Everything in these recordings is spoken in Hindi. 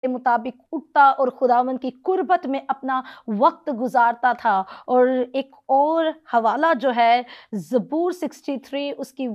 के मुताबिक उठता और खुदावंद की कुर्बत में अपना वक्त गुजारता था। और एक और हवाला जो है ज़बूर 63 उसकी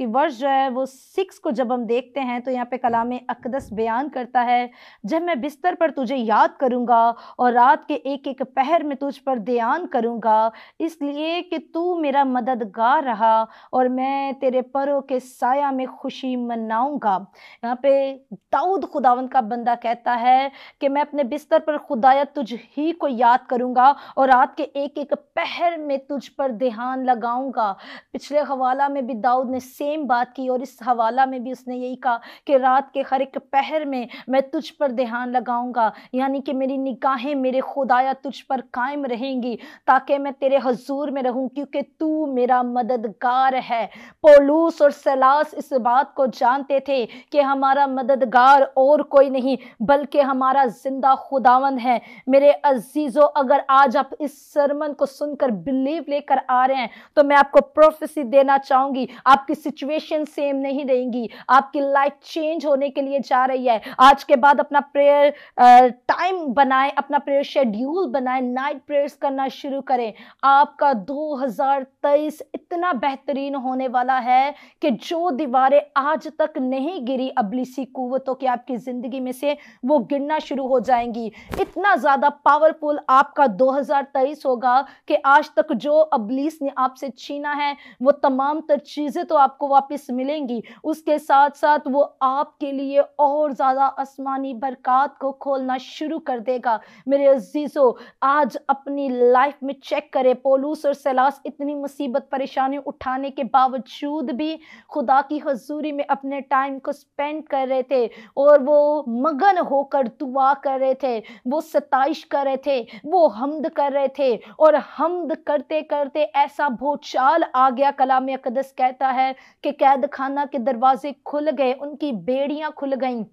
वर्ष जो है वो 6 को जब हम देखते हैं तो यहाँ पे कलाम अक़दस बयान करता है, जब मैं बिस्तर पर तुझे याद करूँगा और रात के एक एक पहर में तुझ पर ध्यान करूँगा, इसलिए कि तू मेरा मददगार रहा और मैं तेरे परों के साया में खुशी मनाऊँगा। यहाँ पे दाऊद खुदावंद का बंदा कहता है कि मैं अपने बिस्तर पर खुदाया तुझ ही को याद करूँगा और रात के एक एक पहर में तुझ पर ध्यान लगाऊँगा। पिछले हवाला में भी दाऊद ने सेम बात की और इस हवाला में भी उसने यही कहा कि रात के हर एक पहर में मैं तुझ पर ध्यान लगाऊंगा, यानी कि मेरी निगाहें मेरे खुदाया तुझ पर कायम रहेंगी ताकि मैं तेरे हजूर में रहूं, क्योंकि तू मेरा मददगार है। पौलुस और सलास इस बात को जानते थे कि हमारा मददगार और कोई नहीं बल्कि हमारा जिंदा खुदावंद है। मेरे अजीजों, अगर आज आप इस सरमन को सुनकर बिलीव लेकर आ रहे हैं तो मैं आपको प्रोफेसी देना चाहूंगी, आपकी सिचुएशन सेम नहीं रहेंगी, आपकी लाइफ चेंज होने के लिए जा रही है। आज के बाद अपना प्रेयर टाइम बनाएं, अपना प्रेयर शेड्यूल बनाएं, नाइट प्रेयर्स करना शुरू करें। आपका 2023 इतना बेहतरीन होने वाला है कि जो दीवारें आज तक नहीं गिरी अबलीसी कुव्वतों की आपकी जिंदगी में से, वो गिरना शुरू हो जाएंगी। इतना ज्यादा पावरफुल आपका 2023 होगा कि आज तक जो अबलीस ने आपसे छीना है वो तमाम तर चीजें तो आपको वापस मिलेंगी, उसके साथ साथ वो आपके लिए और ज्यादा आसमानी बरकत को खोलना शुरू कर देगा। मेरे अजीजों, आज अपनी लाइफ में चेक करें, पौलुस और सलास इतनी मुसीबत परेशानी उठाने के बावजूद भी खुदा की हजूरी में अपने टाइम को स्पेंड कर रहे थे और वो मगन होकर दुआ कर रहे थे, वो सताइश कर रहे थे, वो हमद कर रहे थे। और हमद करते करते ऐसा भूचाल आ गया, कलाम अक़दस कहता है कि कैद खाना के दरवाजे खुल गए, उनकी बेड़ियां खुल गईं।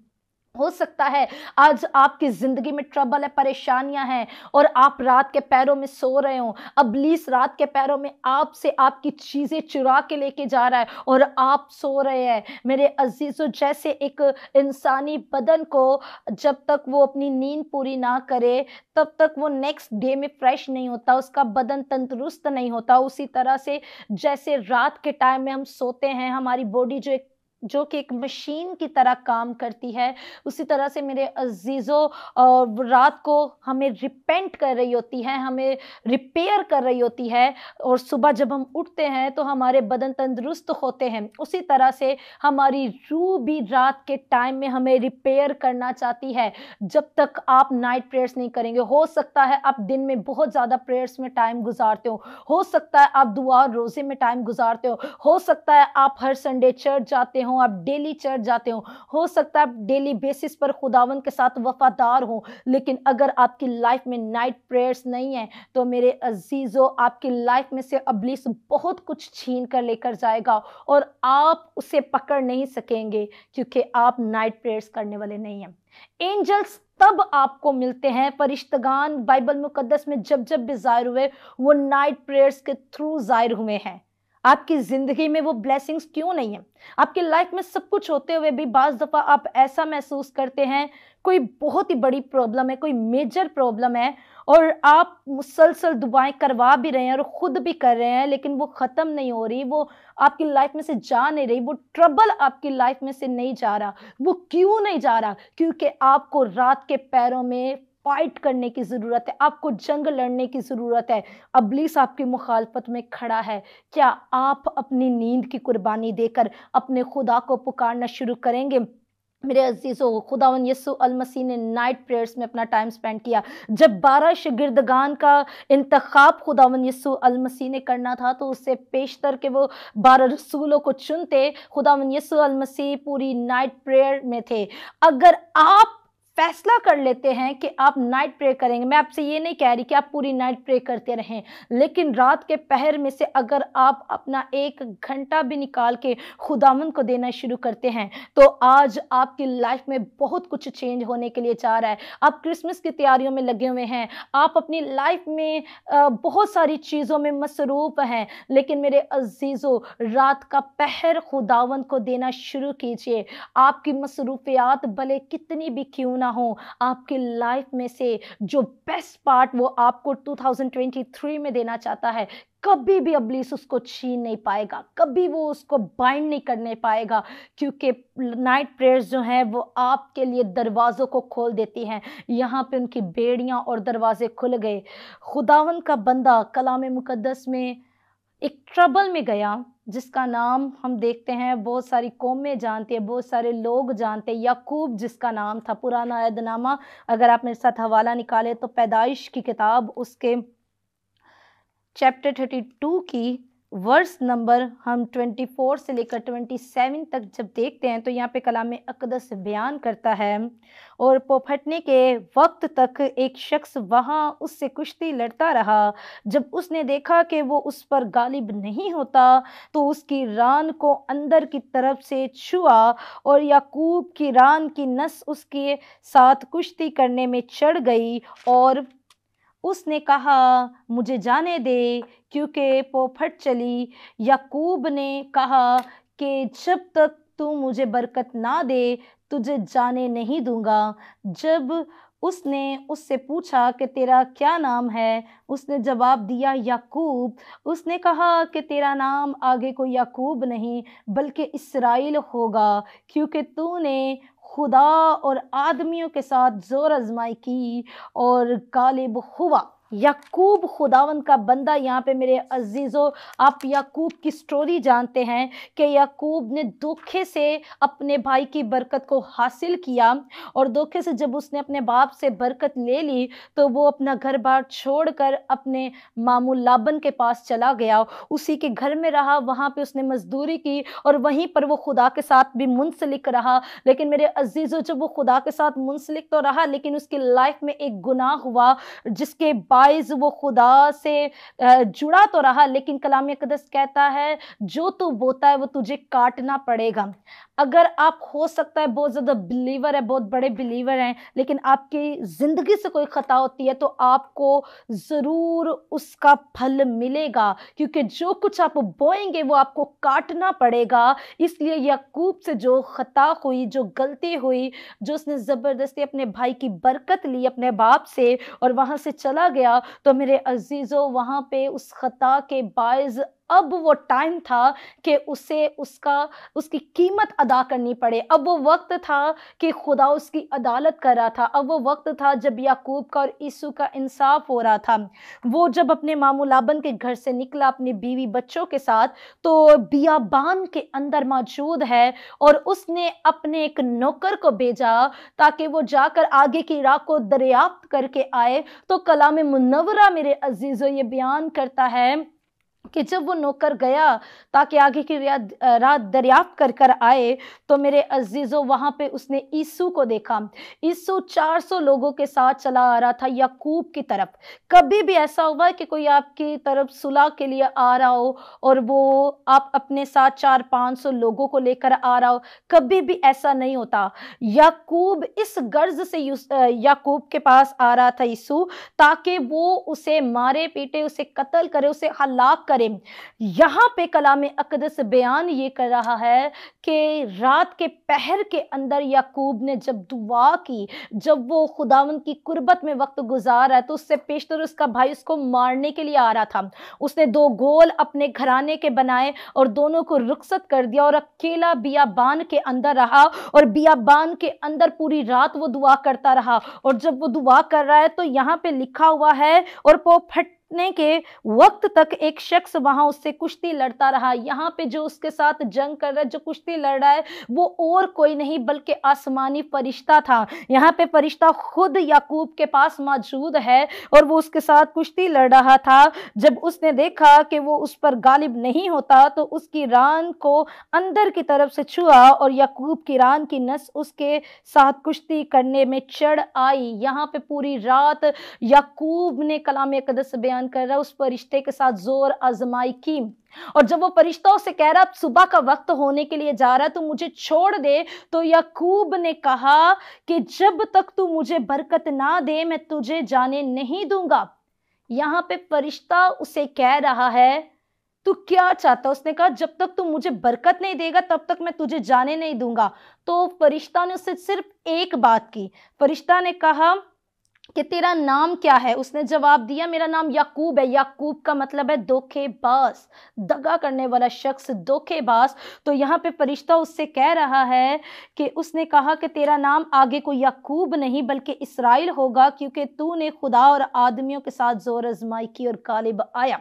हो सकता है आज आपकी जिंदगी में ट्रबल है, परेशानियां हैं और आप रात के पैरों में सो रहे हो, अबलीस रात के पैरों में आपसे आपकी चीजें चुरा के लेके जा रहा है और आप सो रहे हैं। मेरे अजीजों, जैसे एक इंसानी बदन को जब तक वो अपनी नींद पूरी ना करे तब तक वो नेक्स्ट डे में फ्रेश नहीं होता, उसका बदन तंदुरुस्त नहीं होता, उसी तरह से जैसे रात के टाइम में हम सोते हैं, हमारी बॉडी जो कि एक मशीन की तरह काम करती है, उसी तरह से मेरे अजीजों रात को हमें रिपेंट कर रही होती है, हमें रिपेयर कर रही होती है और सुबह जब हम उठते हैं तो हमारे बदन तंदुरुस्त होते हैं। उसी तरह से हमारी रूह भी रात के टाइम में हमें रिपेयर करना चाहती है जब तक आप नाइट प्रेयर्स नहीं करेंगे। हो सकता है आप दिन में बहुत ज़्यादा प्रेयर्स में टाइम गुजारते हो सकता है आप दुआ रोज़े में टाइम गुजारते हो सकता है आप हर संडे चर्च जाते हो, आप डेली चर्च जाते हो सकता है आप डेली बेसिस पर खुदावंद के साथ वफादार हो, लेकिन अगर आपकी लाइफ में नाइट प्रेयर्स नहीं है तो मेरे अजीजों, आपकी लाइफ में से अबलीस बहुत कुछ छीन कर लेकर जाएगा और आप उसे पकड़ नहीं सकेंगे क्योंकि आप नाइट प्रेयर्स करने वाले नहीं हैं। एंजल्स तब आपको मिलते हैं, फरिश्तगान बाइबल मुकद्दस में जब जब भी जाहिर हुए वो नाइट प्रेयर्स के थ्रू जाहिर हुए हैं। आपकी जिंदगी में वो ब्लेसिंग्स क्यों नहीं है? आपकी लाइफ में सब कुछ होते हुए भी बाज दफा आप ऐसा महसूस करते हैं कोई बहुत ही बड़ी प्रॉब्लम है, कोई मेजर प्रॉब्लम है और आप मुसलसल दुआएं करवा भी रहे हैं और खुद भी कर रहे हैं, लेकिन वो खत्म नहीं हो रही, वो आपकी लाइफ में से जा नहीं रही, वो ट्रबल आपकी लाइफ में से नहीं जा रहा। वो क्यों नहीं जा रहा? क्योंकि आपको रात के पैरों में फाइट करने की जरूरत है, आपको जंग लड़ने की जरूरत है। अबलीस आपकी मुखालफत में खड़ा है। क्या आप अपनी नींद की कुर्बानी देकर अपने खुदा को पुकारना शुरू करेंगे? मेरे अजीजों, खुदावन यीशु अल मसीह ने नाइट प्रेयर्स में अपना टाइम स्पेंड किया। जब 12 शागिर्दगान का इंतखाब खुदावन यीशु अल मसीह ने करना था तो उससे पेशतर के वो 12 रसूलों को चुनते, खुदावन यीशु अल मसीह पूरी नाइट प्रेयर में थे। अगर आप फैसला कर लेते हैं कि आप नाइट प्रे करेंगे। मैं आपसे ये नहीं कह रही कि आप पूरी नाइट प्रे करते रहें, लेकिन रात के पहर में से अगर आप अपना 1 घंटा भी निकाल के खुदावंद को देना शुरू करते हैं तो आज आपकी लाइफ में बहुत कुछ चेंज होने के लिए जा रहा है। आप क्रिसमस की तैयारियों में लगे हुए हैं, आप अपनी लाइफ में बहुत सारी चीज़ों में मसरूफ हैं, लेकिन मेरे अजीज़ों, रात का पहर खुदावंद को देना शुरू कीजिए। आपकी मसरूफियात भले कितनी भी क्यों ना हो, आपकी लाइफ में से जो बेस्ट पार्ट वो आपको 2023 में देना चाहता है, कभी भी इब्लीस उसको छीन नहीं पाएगा, कभी वो उसको बाइंड नहीं करने पाएगा, क्योंकि नाइट प्रेयर्स जो हैं वो आपके लिए दरवाज़ों को खोल देती हैं। यहाँ पे उनकी बेड़ियाँ और दरवाजे खुल गए। खुदावंद का बंदा कलाम मुकद्दस में एक ट्रबल में गया, जिसका नाम हम देखते हैं बहुत सारी कौमें जानती है, बहुत सारे लोग जानते हैं। याकूब जिसका नाम था, पुराना अहदनामा अगर आप मेरे साथ हवाला निकाले तो पैदाइश की किताब उसके चैप्टर 32 की वर्स नंबर हम 24 से लेकर 27 तक जब देखते हैं तो यहाँ पे कलाम अक़दस बयान करता है, और पोपटने के वक्त तक एक शख्स वहाँ उससे कुश्ती लड़ता रहा। जब उसने देखा कि वो उस पर गालिब नहीं होता तो उसकी रान को अंदर की तरफ से छुआ और याकूब की रान की नस उसके साथ कुश्ती करने में चढ़ गई, और उसने कहा मुझे जाने दे, क्योंकि पोपट चली। याकूब ने कहा कि जब तक तू मुझे बरकत ना दे तुझे जाने नहीं दूंगा। जब उसने उससे पूछा कि तेरा क्या नाम है, उसने जवाब दिया याकूब। उसने कहा कि तेरा नाम आगे कोई याकूब नहीं बल्कि इस्राएल होगा, क्योंकि तूने खुदा और आदमियों के साथ जोर आजमाई की और गालिब हुआ। याकूब खुदावंद का बंदा, यहाँ पे मेरे अजीज़ों आप याकूब की स्टोरी जानते हैं कि याकूब ने धोखे से अपने भाई की बरकत को हासिल किया, और धोखे से जब उसने अपने बाप से बरकत ले ली तो वो अपना घर बार छोड़कर अपने मामू लाबन के पास चला गया, उसी के घर में रहा, वहाँ पे उसने मजदूरी की और वहीं पर वो खुदा के साथ भी मुंसलिक रहा। लेकिन मेरे अजीज़ों, जब वो खुदा के साथ मुंसलिक तो रहा, लेकिन उसकी लाइफ में एक गुनाह हुआ जिसके बाइज़ वो खुदा से जुड़ा तो रहा, लेकिन कलाम मुकद्दस कहता है जो तू बोता है वो तुझे काटना पड़ेगा। अगर आप हो सकता है बहुत ज़्यादा बिलीवर है, बहुत बड़े बिलीवर हैं, लेकिन आपकी ज़िंदगी से कोई ख़ता होती है तो आपको ज़रूर उसका फल मिलेगा, क्योंकि जो कुछ आप बोएंगे वो आपको काटना पड़ेगा। इसलिए याकूब से जो ख़ता हुई, जो गलती हुई, जो उसने ज़बरदस्ती अपने भाई की बरकत ली अपने बाप से और वहाँ से चला गया, तो मेरे अजीज़ों वहाँ पे उस ख़ता के बाइज़ अब वो टाइम था कि उसे उसकी कीमत अदा करनी पड़े। अब वो वक्त था कि खुदा उसकी अदालत कर रहा था। अब वो वक्त था जब याकूब का और ईसू का इंसाफ हो रहा था। वो जब अपने मामू लाबन के घर से निकला अपनी बीवी बच्चों के साथ, तो बियाबान के अंदर मौजूद है, और उसने अपने एक नौकर को भेजा ताकि वो जाकर आगे की राह को दरियाफ्त करके आए। तो कलाम मुनव्वरा मेरे अजीज़ों ये बयान करता है कि जब वो नौकर गया ताकि आगे की रात दरियाफ्त कर कर आए, तो मेरे अजीज़ों वहाँ पे उसने ईसू को देखा। ईसू 400 लोगों के साथ चला आ रहा था याकूब की तरफ। कभी भी ऐसा हुआ है कि कोई आपकी तरफ सुलह के लिए आ रहा हो और वो आप अपने साथ 400-500 लोगों को लेकर आ रहा हो? कभी भी ऐसा नहीं होता। याकूब इस गर्ज से याकूब के पास आ रहा था ईसू, ताकि वो उसे मारे पीटे, उसे कत्ल करे, उसे हलाक करे। यहाँ पे कलाम अक़दस बयान ये कर रहा है कि रात के पहर के अंदर याकूब ने जब दुआ की, जब वो खुदावंद की कुर्बत में वक्त गुजार है, तो उससे पेशतर उसका भाई उसको मारने के लिए आ रहा था। उसने 2 गोल अपने घराने के बनाए और दोनों को रुखसत कर दिया और अकेला बियाबान के अंदर रहा, और बियाबान के अंदर पूरी रात वो दुआ करता रहा। और जब वो दुआ कर रहा है तो यहाँ पे लिखा हुआ है, और पोपट मरने के वक्त तक एक शख्स वहां उससे कुश्ती लड़ता रहा। यहाँ पे जो उसके साथ जंग कर रहा है, जो कुश्ती लड़ रहा है, वो और कोई नहीं बल्कि आसमानी फरिश्ता था। यहाँ पे फरिश्ता खुद याकूब के पास मौजूद है और वो उसके साथ कुश्ती लड़ रहा था। जब उसने देखा कि वो उस पर गालिब नहीं होता तो उसकी रान को अंदर की तरफ से छुआ और याकूब की रान की नस उसके साथ कुश्ती करने में चढ़ आई। यहाँ पे पूरी रात याकूब ने कलाम अक़दस बयान कर रहा है उस फरिश्ते के साथ जोर आजमाई की। और जब वो फरिश्ता उसे कह रहा सुबह का वक्त होने के लिए जा रहा है तो मुझे छोड़ दे, तो याकूब ने कहा कि जब तक तू मुझे बरकत ना दे मैं तुझे जाने नहीं दूंगा। यहाँ पे फरिश्ता उसे कह रहा है तू क्या चाहता? उसने कहा जब तक तू मुझे बरकत नहीं देगा तब तक मैं तुझे जाने नहीं दूंगा। तो फरिश्ता ने उससे सिर्फ एक बात की। फरिश्ता ने कहा कि तेरा नाम क्या है? उसने जवाब दिया मेरा नाम याकूब है। याकूब का मतलब है धोखेबाज, दगा करने वाला शख्स, धोखेबाज। तो यहाँ पे फरिश्ता उससे कह रहा है कि उसने कहा कि तेरा नाम आगे कोई याकूब नहीं बल्कि इसराइल होगा, क्योंकि तूने खुदा और आदमियों के साथ जोर आजमाई की और गालिब आया।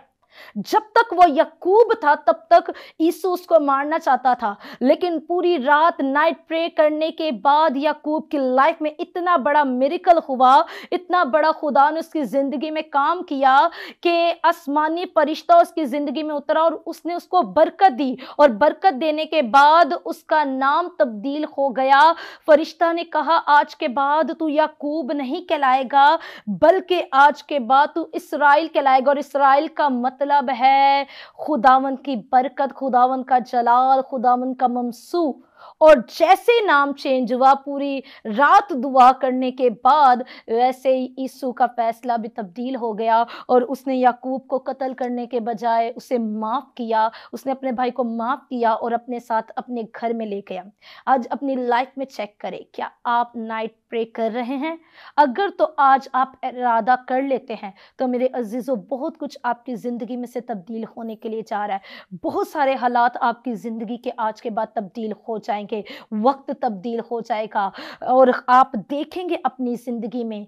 जब तक वो याकूब था तब तक यीशु उसको मारना चाहता था, लेकिन पूरी रात नाइट प्रे करने के बाद याकूब की लाइफ में इतना बड़ा मिरेकल हुआ, इतना बड़ा खुदा ने उसकी जिंदगी में काम किया कि आसमानी फरिश्ता उसकी जिंदगी में उतरा और उसने उसको बरकत दी। और बरकत देने के बाद उसका नाम तब्दील हो गया। फरिश्ता ने कहा आज के बाद तू याकूब नहीं कहलाएगा बल्कि आज के बाद तू इसराइल कहलाएगा। और इसराइल का मतलब है खुदावन की बरकत, खुदावन का जलाल, खुदावन का ममसू। और जैसे नाम चेंज हुआ पूरी रात दुआ करने के बाद, वैसे ही यीशु का फैसला भी तब्दील हो गया और उसने याकूब को कत्ल करने के बजाय उसे माफ किया। उसने अपने भाई को माफ किया और अपने साथ अपने घर में ले गया। आज अपनी लाइफ में चेक करें, क्या आप नाइट प्रे कर रहे हैं? अगर तो आज आप इरादा कर लेते हैं तो मेरे अजीजों बहुत कुछ आपकी जिंदगी में से तब्दील होने के लिए जा रहा है। बहुत सारे हालात आपकी जिंदगी के आज के बाद तब्दील हो जाएंगे, वक्त तब्दील हो जाएगा और आप देखेंगे अपनी जिंदगी में।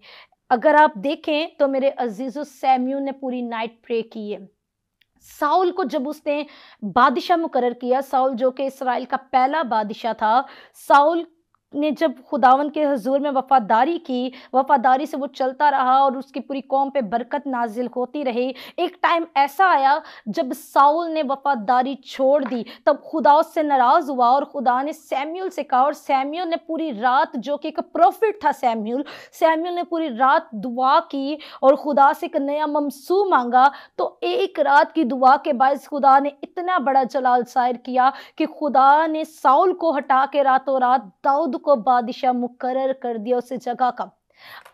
अगर आप देखें तो मेरे अजीजों सैम्यूल ने पूरी नाइट प्रे की है। साउल को जब उसने बादशाह मुकर्रर किया, साउल जो कि इसराइल का पहला बादशाह था, साउल ने जब खुदावन के हुजूर में वफादारी की, वफादारी से वो चलता रहा और उसकी पूरी कौम पे बरकत नाजिल होती रही। एक टाइम ऐसा आया जब साउल ने वफादारी छोड़ दी, तब खुदा उससे नाराज हुआ और खुदा ने सैम्यूल से कहा, और सैम्यूल ने पूरी रात, जो कि एक प्रोफिट था सैम्यूल ने पूरी रात दुआ की और खुदा से एक नया ममसू मांगा। तो एक रात की दुआ के बाद खुदा ने इतना बड़ा जलाल सायर किया कि खुदा ने साउल को हटा के रातों रात दाऊद को बादशाह मुकर्रर कर दिया उस जगह का।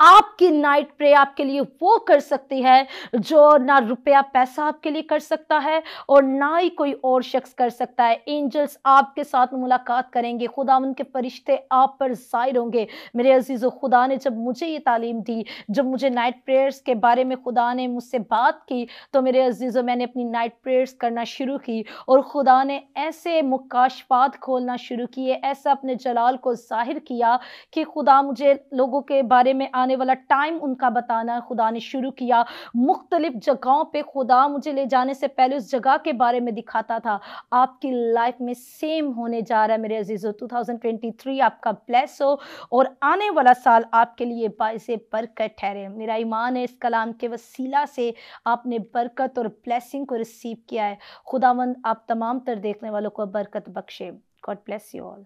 आपकी नाइट प्रे आपके लिए वो कर सकती है जो ना रुपया पैसा आपके लिए कर सकता है और ना ही कोई और शख्स कर सकता है। एंजल्स आपके साथ मुलाकात करेंगे, खुदा उनके फरिश्ते आप पर जाहिर होंगे। मेरे अजीजों, खुदा ने जब मुझे ये तालीम दी, जब मुझे नाइट प्रेयर्स के बारे में खुदा ने मुझसे बात की, तो मेरे अजीजों मैंने अपनी नाइट प्रेयर्स करना शुरू की और खुदा ने ऐसे मुकाशफात खोलना शुरू किए, ऐसा अपने जलाल को जाहिर किया कि खुदा मुझे लोगों के बारे में आने वाला टाइम उनका बताना खुदा ने शुरू किया। मुख्तलिफ जगहों पे खुदा मुझे ले जाने से पहले उस जगह के बारे में दिखाता था। आपकी लाइफ में सेम होने जा रहा है मेरे अजीजों। 2023 आपका ब्लेस हो और आने वाला साल आपके लिए बाइस बरकत ठहरे। मेरा ईमान है इस कलाम के वसीला से आपने बरकत और ब्लेसिंग को रिसीव किया है। खुदावंद आप तमाम तर देखने वालों को बरकत बख्शे। God bless you all.